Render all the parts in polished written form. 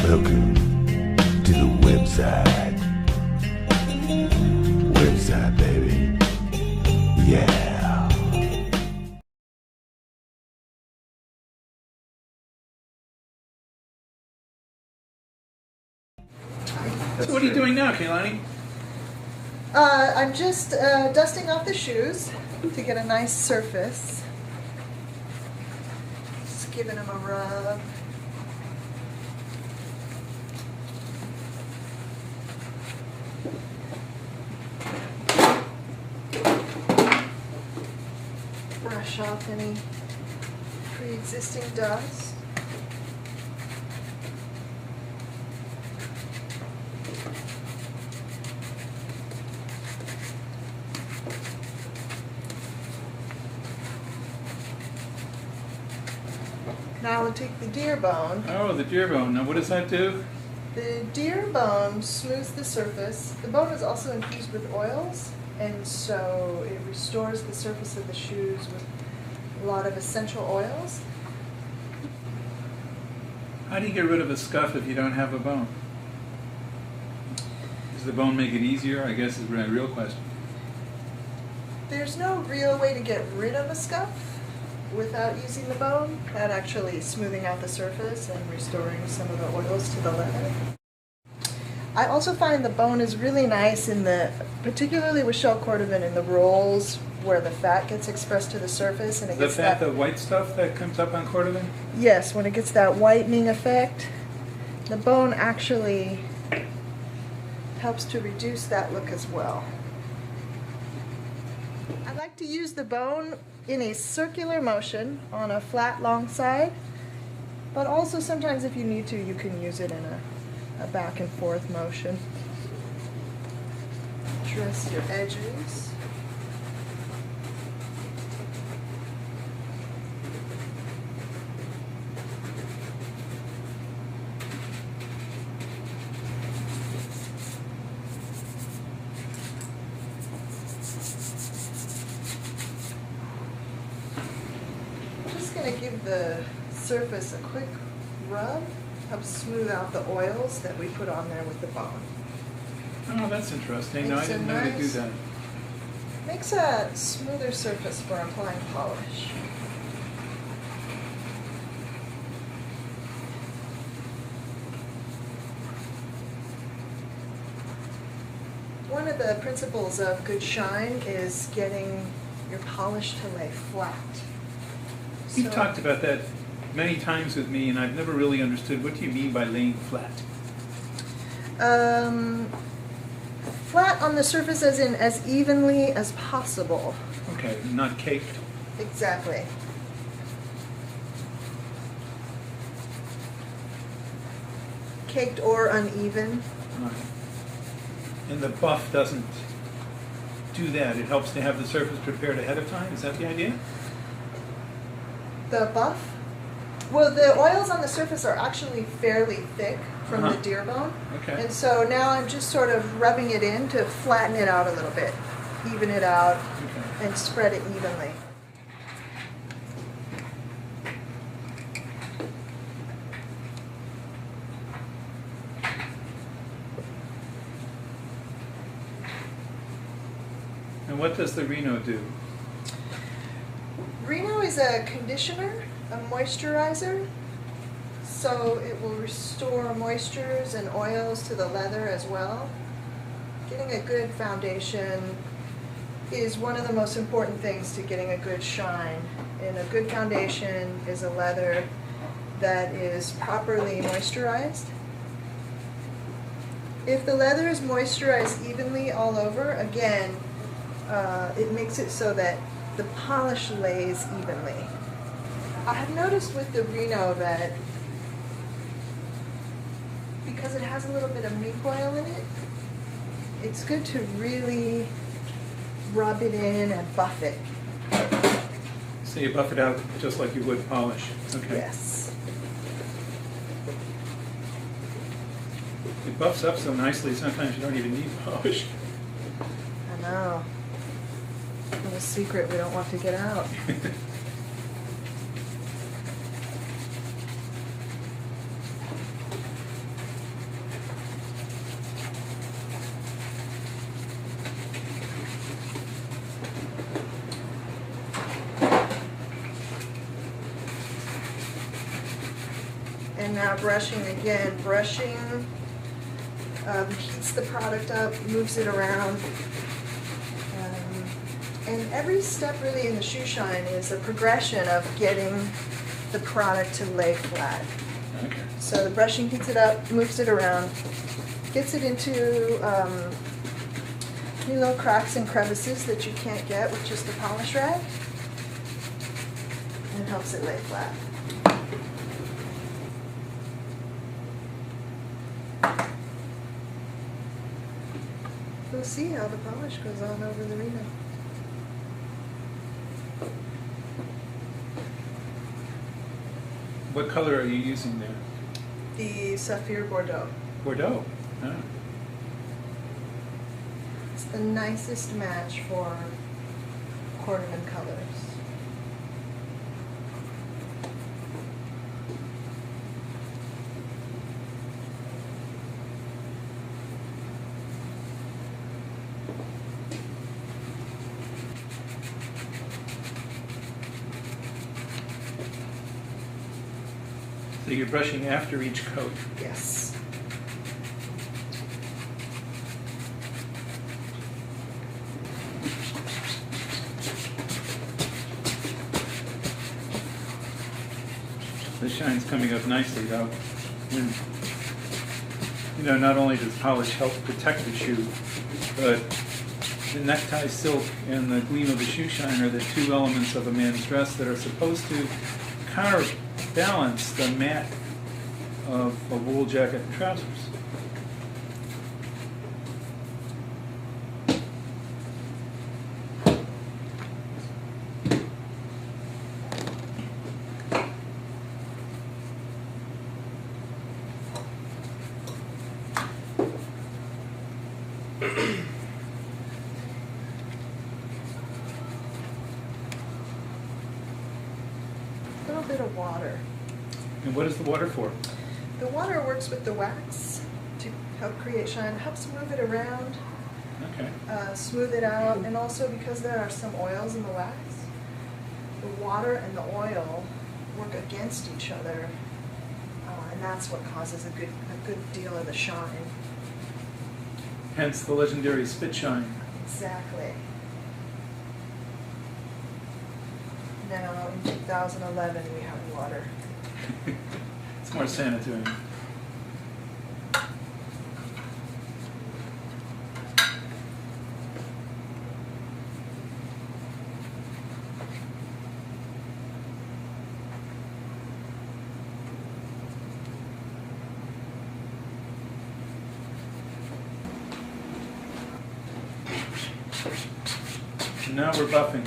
Welcome to the website. Website, baby. Yeah. So what are you doing now, Kaylani? I'm just dusting off the shoes to get a nice surface. Just giving them a rub. Brush off any pre-existing dust. Now we'll take the deer bone. Oh, the deer bone. Now what does that do? The deer bone smooths the surface. The bone is also infused with oils, and so it restores the surface of the shoes with a lot of essential oils. How do you get rid of a scuff if you don't have a bone? Does the bone make it easier, I guess is my real question. There's no real way to get rid of a scuff without using the bone. That actually is smoothing out the surface and restoring some of the oils to the leather. I also find the bone is really nice in the, particularly with shell Cordovan, in the rolls where the fat gets expressed to the surface and it gets The fat, the white stuff that comes up on Cordovan? Yes, when it gets that whitening effect, the bone actually helps to reduce that look as well. I like to use the bone in a circular motion on a flat long side, but also sometimes if you need to, you can use it in a back and forth motion. Dress your edges. Going to give the surface a quick rub, help smooth out the oils that we put on there with the bone. Oh, that's interesting. No, I didn't know to do that. Makes a smoother surface for applying polish. One of the principles of good shine is getting your polish to lay flat. You've talked about that many times with me, and I've never really understood. What do you mean by laying flat? Flat on the surface as in as evenly as possible. Okay, not caked. Exactly. Caked or uneven. Right. And the buff doesn't do that. It helps to have the surface prepared ahead of time. Is that the idea? The buff? Well, the oils on the surface are actually fairly thick from the deer bone. Okay. And so now I'm just sort of rubbing it in to flatten it out a little bit, even it out, and spread it evenly. And what does the Reno do? Reno is a conditioner, a moisturizer, so it will restore moistures and oils to the leather as well. Getting a good foundation is one of the most important things to getting a good shine. And a good foundation is a leather that is properly moisturized. If the leather is moisturized evenly all over, again, it makes it so that the polish lays evenly. I have noticed with the Reno that because it has a little bit of mink oil in it, it's good to really rub it in and buff it. So you buff it out just like you would polish. Okay. Yes. It buffs up so nicely sometimes you don't even need polish. I know. A secret we don't want to get out. now brushing again. Brushing heats the product up, moves it around. And every step really in the shoe shine is a progression of getting the product to lay flat. Okay. So the brushing heats it up, moves it around, gets it into any little cracks and crevices that you can't get with just the polish rag, and helps it lay flat. We'll see how the polish goes on over the Reno. What color are you using there? The Saphir Bordeaux. Bordeaux. Oh. It's the nicest match for Cordovan colors. So you're brushing after each coat. Yes. The shine's coming up nicely though. And, you know, not only does polish help protect the shoe, but the necktie silk and the gleam of the shoe shine are the two elements of a man's dress that are supposed to counterbalance the matte of a wool jacket and trousers. A little bit of water. And what is the water for? The water works with the wax to help create shine, helps move it around, Okay. smooth it out, and also because there are some oils in the wax, the water and the oil work against each other, and that's what causes a good deal of the shine. Hence the legendary spit shine. Exactly. Now, in 2011, we have water. It's more sanitary. Now we're buffing.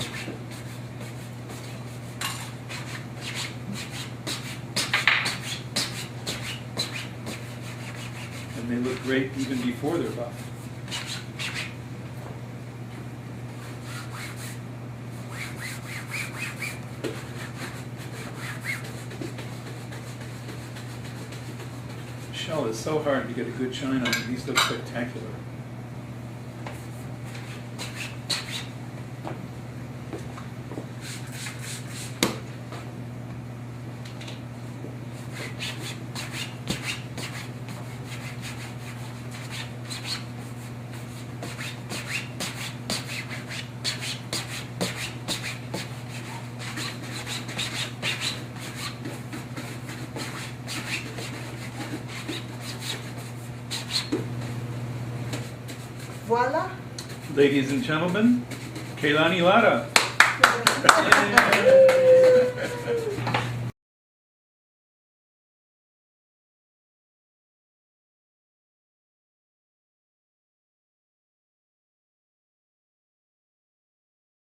And they look great even before they're buffed. Shell is so hard to get a good shine on. These look spectacular. Voila! Ladies and gentlemen, Keilani Lara. Yay.